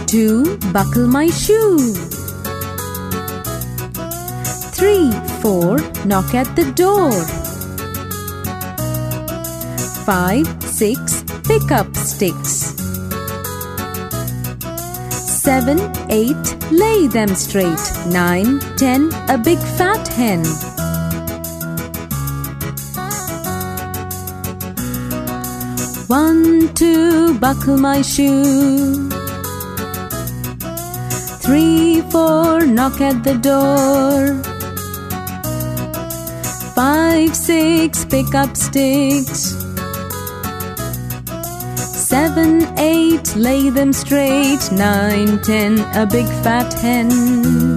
2, buckle my shoe. 3, 4, knock at the door. 5, 6, pick up sticks. 7, 8, lay them straight. 9, 10, a big fat hen. 1, 2, buckle my shoe. 3, 4, knock at the door. 5, 6, pick up sticks. 7, 8, lay them straight. 9, 10, a big fat hen.